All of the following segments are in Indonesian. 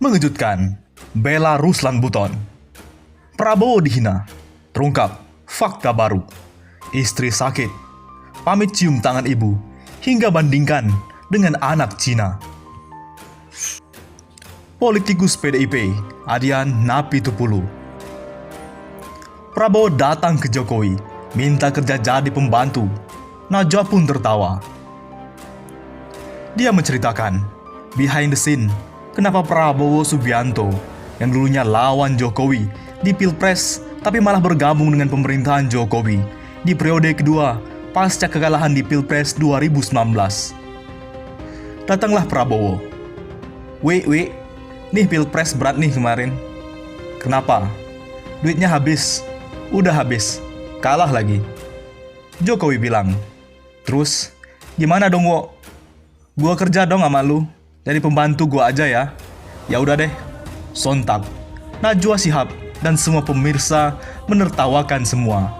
Mengejutkan, bela Ruslan Buton. Prabowo dihina, terungkap fakta baru. Istri sakit, pamit cium tangan ibu, hingga bandingkan dengan anak Cina. Politikus PDIP, Adian Napitupulu. Prabowo datang ke Jokowi, minta kerja jadi pembantu. Najwa pun tertawa. Dia menceritakan, behind the scene, kenapa Prabowo Subianto yang dulunya lawan Jokowi di Pilpres tapi malah bergabung dengan pemerintahan Jokowi di periode kedua pasca kekalahan di Pilpres 2019. Datanglah Prabowo. Weh, nih Pilpres berat nih kemarin. Kenapa? Duitnya habis. Udah habis. Kalah lagi. Jokowi bilang, terus gimana dong Wo? Gua kerja dong sama lu. Jadi pembantu gua aja ya. Ya udah deh. Sontak, Najwa Shihab dan semua pemirsa menertawakan semua.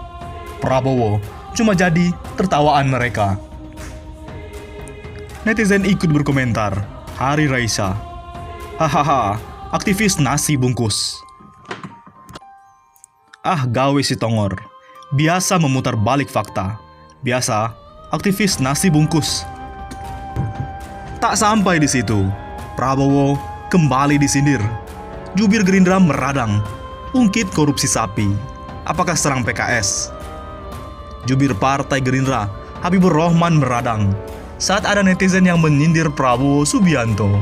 Prabowo cuma jadi tertawaan mereka. Netizen ikut berkomentar. Hari Raisa. Hahaha, aktivis nasi bungkus. Ah, gawe si Tongor. Biasa memutar balik fakta. Biasa, aktivis nasi bungkus. Tak sampai di situ, Prabowo kembali disindir. Jubir Gerindra meradang, ungkit korupsi sapi. Apakah serang PKS? Jubir Partai Gerindra, Habibur Rahman meradang saat ada netizen yang menyindir Prabowo Subianto.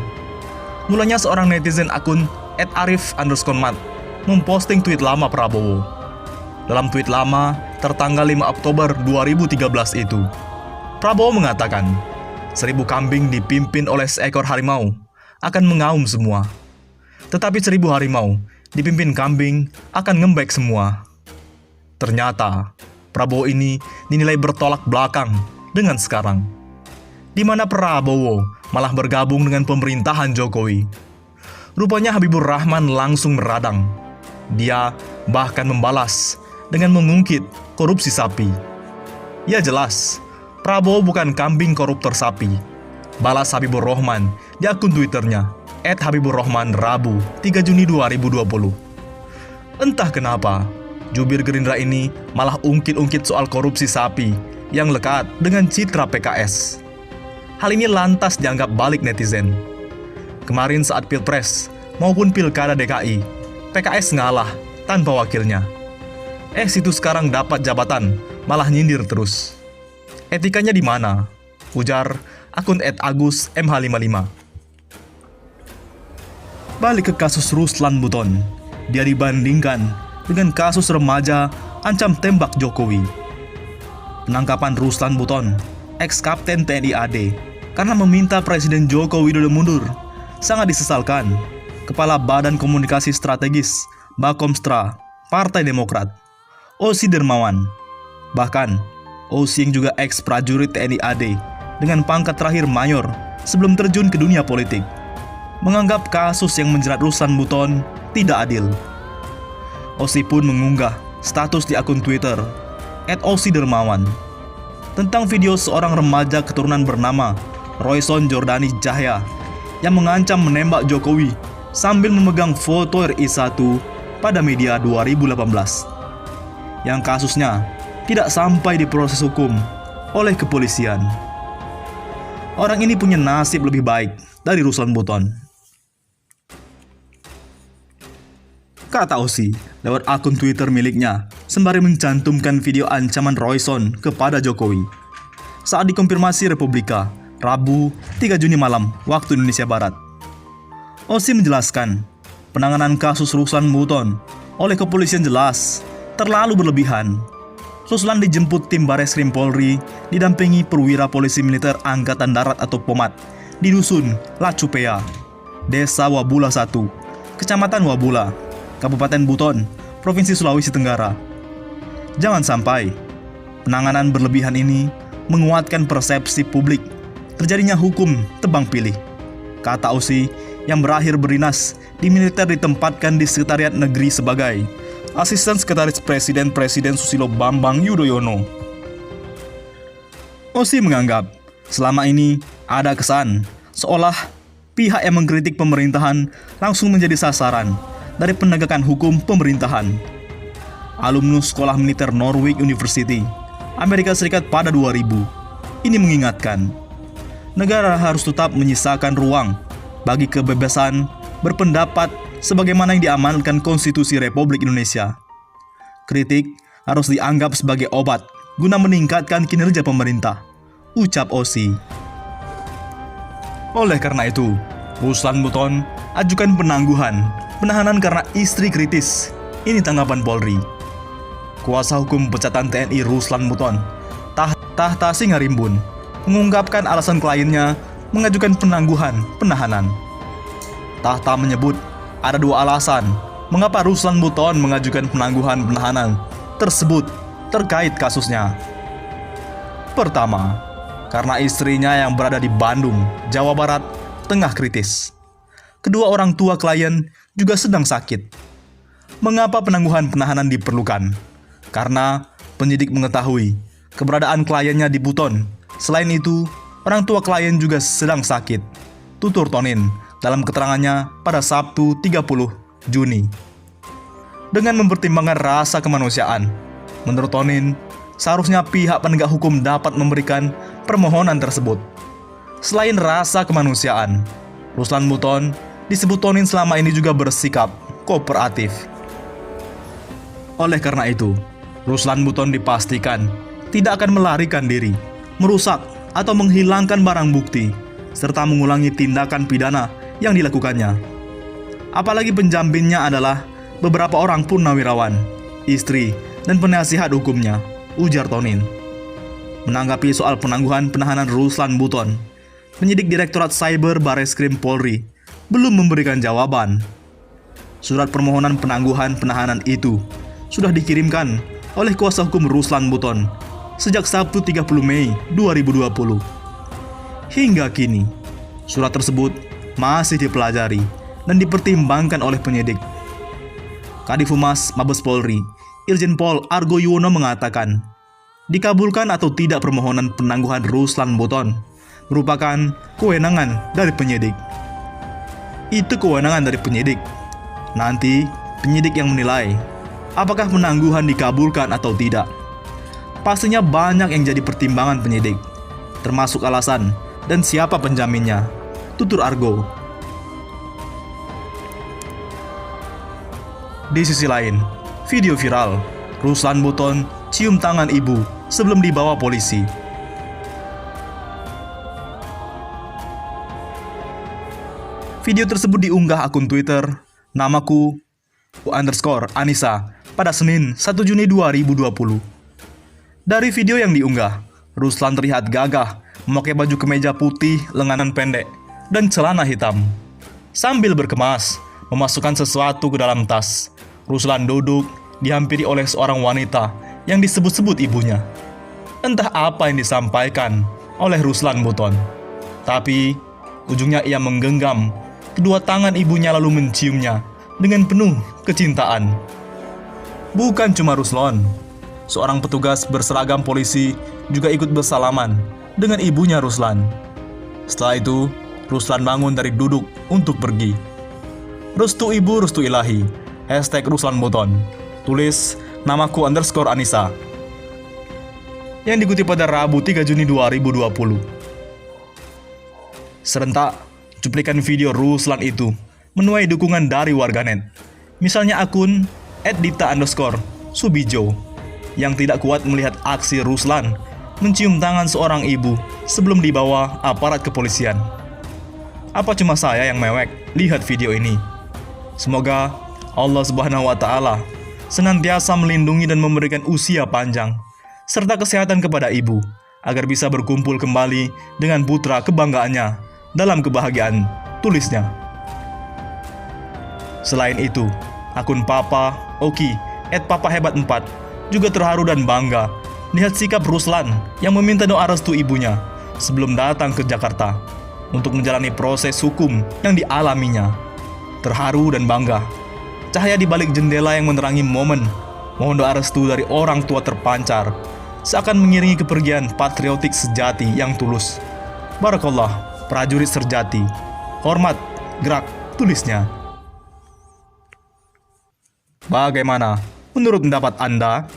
Mulanya seorang netizen akun @arif_mat memposting tweet lama Prabowo. Dalam tweet lama tertanggal 5 Oktober 2013 itu, Prabowo mengatakan, 1000 kambing dipimpin oleh seekor harimau akan mengaum semua. Tetapi 1000 harimau dipimpin kambing akan ngembek semua. Ternyata Prabowo ini dinilai bertolak belakang dengan sekarang, di mana Prabowo malah bergabung dengan pemerintahan Jokowi. Rupanya Habibur Rahman langsung meradang. Dia bahkan membalas dengan mengungkit korupsi sapi. Ya jelas, Prabowo bukan kambing koruptor sapi. Balas Habibur Rahman di akun Twitternya @HabiburRahman Rabu 3 Juni 2020. Entah kenapa, jubir Gerindra ini malah ungkit-ungkit soal korupsi sapi yang lekat dengan citra PKS. Hal ini lantas dianggap balik netizen. Kemarin saat Pilpres maupun Pilkada DKI, PKS ngalah tanpa wakilnya. Situ sekarang dapat jabatan, malah nyindir terus. Etikanya di mana? Ujar akun @agusmh55. Balik ke kasus Ruslan Buton, dia dibandingkan dengan kasus remaja ancam tembak Jokowi. Penangkapan Ruslan Buton, ex-kapten TNI AD, karena meminta Presiden Joko Widodo mundur, sangat disesalkan Kepala Badan Komunikasi Strategis Bakomstra Partai Demokrat, Osi Dermawan. Bahkan, Osi yang juga ex-prajurit TNI AD dengan pangkat terakhir mayor sebelum terjun ke dunia politik, menganggap kasus yang menjerat Ruslan Buton tidak adil. Osi pun mengunggah status di akun Twitter @OsiDermawan tentang video seorang remaja keturunan bernama Royson Jordani Jahya yang mengancam menembak Jokowi sambil memegang foto RI1 pada media 2018. Yang kasusnya tidak sampai diproses hukum oleh kepolisian. Orang ini punya nasib lebih baik dari Ruslan Buton. Kata Osi lewat akun Twitter miliknya sembari mencantumkan video ancaman Royson kepada Jokowi saat dikonfirmasi Republika Rabu 3 Juni malam waktu Indonesia Barat. Osi menjelaskan, penanganan kasus Ruslan Buton oleh kepolisian jelas terlalu berlebihan. Ruslan dijemput tim Bareskrim Polri didampingi perwira polisi militer Angkatan Darat atau POMAD di dusun Lacupea, Desa Wabula 1, Kecamatan Wabula, Kabupaten Buton, Provinsi Sulawesi Tenggara. Jangan sampai penanganan berlebihan ini menguatkan persepsi publik terjadinya hukum tebang pilih, kata Osi yang berakhir berinas di militer ditempatkan di Sekretariat Negeri sebagai Asisten Sekretaris Presiden Susilo Bambang Yudhoyono. Osi menganggap selama ini ada kesan seolah pihak yang mengkritik pemerintahan langsung menjadi sasaran dari penegakan hukum pemerintahan. Alumnus Sekolah Militer Norwich University, Amerika Serikat pada 2000, ini mengingatkan, negara harus tetap menyisakan ruang bagi kebebasan berpendapat sebagaimana yang diamanatkan Konstitusi Republik Indonesia. Kritik harus dianggap sebagai obat guna meningkatkan kinerja pemerintah, ucap Osi. Oleh karena itu, Ruslan Buton ajukan penahanan karena istri kritis. Ini tanggapan Polri. Kuasa hukum pecatan TNI Ruslan Buton, Tahta Singarimbun, mengungkapkan alasan kliennya mengajukan penahanan. Tahta menyebut ada 2 alasan mengapa Ruslan Buton mengajukan penahanan tersebut terkait kasusnya. Pertama, karena istrinya yang berada di Bandung, Jawa Barat, tengah kritis. Kedua orang tua klien juga sedang sakit. Mengapa penahanan diperlukan? Karena penyidik mengetahui keberadaan kliennya di Buton. Selain itu, orang tua klien juga sedang sakit, tutur Tonin dalam keterangannya pada Sabtu 30 Juni. Dengan mempertimbangkan rasa kemanusiaan, menurut Tonin, seharusnya pihak penegak hukum dapat memberikan permohonan tersebut. Selain rasa kemanusiaan, Ruslan Buton disebut Tonin selama ini juga bersikap kooperatif. Oleh karena itu, Ruslan Buton dipastikan tidak akan melarikan diri, merusak atau menghilangkan barang bukti, serta mengulangi tindakan pidana yang dilakukannya. Apalagi penjaminnya adalah beberapa orang purnawirawan, istri, dan penasihat hukumnya, ujar Tonin. Menanggapi soal penahanan Ruslan Buton, penyidik Direktorat Cyber Bareskrim Polri belum memberikan jawaban. Surat permohonan penahanan itu sudah dikirimkan oleh kuasa hukum Ruslan Buton sejak Sabtu 30 Mei 2020. Hingga kini, surat tersebut masih dipelajari dan dipertimbangkan oleh penyidik. Kadif Humas Mabes Polri, Irjen Pol Argo Yuwono mengatakan, dikabulkan atau tidak permohonan penangguhan Ruslan Buton merupakan kewenangan dari penyidik. Itu kewenangan dari penyidik. Nanti penyidik yang menilai apakah penangguhan dikabulkan atau tidak. Pastinya banyak yang jadi pertimbangan penyidik, termasuk alasan dan siapa penjaminnya, tutur Argo. Di sisi lain, video viral, Ruslan Buton cium tangan ibu sebelum dibawa polisi. Video tersebut diunggah akun Twitter namaku _Anissa pada Senin 1 Juni 2020. Dari video yang diunggah, Ruslan terlihat gagah memakai baju kemeja putih lenganan pendek dan celana hitam. Sambil berkemas memasukkan sesuatu ke dalam tas, Ruslan duduk dihampiri oleh seorang wanita yang disebut-sebut ibunya. Entah apa yang disampaikan oleh Ruslan Buton, tapi ujungnya ia menggenggam kedua tangan ibunya lalu menciumnya dengan penuh kecintaan. Bukan cuma Ruslan, seorang petugas berseragam polisi juga ikut bersalaman dengan ibunya Ruslan. Setelah itu, Ruslan bangun dari duduk untuk pergi. Restu ibu, restu ilahi. #Ruslan Buton. Tulis namaku _Anissa. Yang dikutip pada Rabu 3 Juni 2020. Serentak, cuplikan video Ruslan itu menuai dukungan dari warganet. Misalnya akun @dita_subijo yang tidak kuat melihat aksi Ruslan mencium tangan seorang ibu sebelum dibawa aparat kepolisian. Apa cuma saya yang mewek lihat video ini? Semoga Allah Subhanahu wa Ta'ala senantiasa melindungi dan memberikan usia panjang serta kesehatan kepada ibu agar bisa berkumpul kembali dengan putra kebanggaannya dalam kebahagiaan, tulisnya. Selain itu, akun Papa Oki @papahebat4 juga terharu dan bangga lihat sikap Ruslan yang meminta doa restu ibunya sebelum datang ke Jakarta untuk menjalani proses hukum yang dialaminya. Terharu dan bangga, cahaya di balik jendela yang menerangi momen mohon doa restu dari orang tua terpancar, seakan mengiringi kepergian patriotik sejati yang tulus. Barakallah, prajurit sejati. Hormat, gerak, tulisnya. Bagaimana menurut pendapat Anda?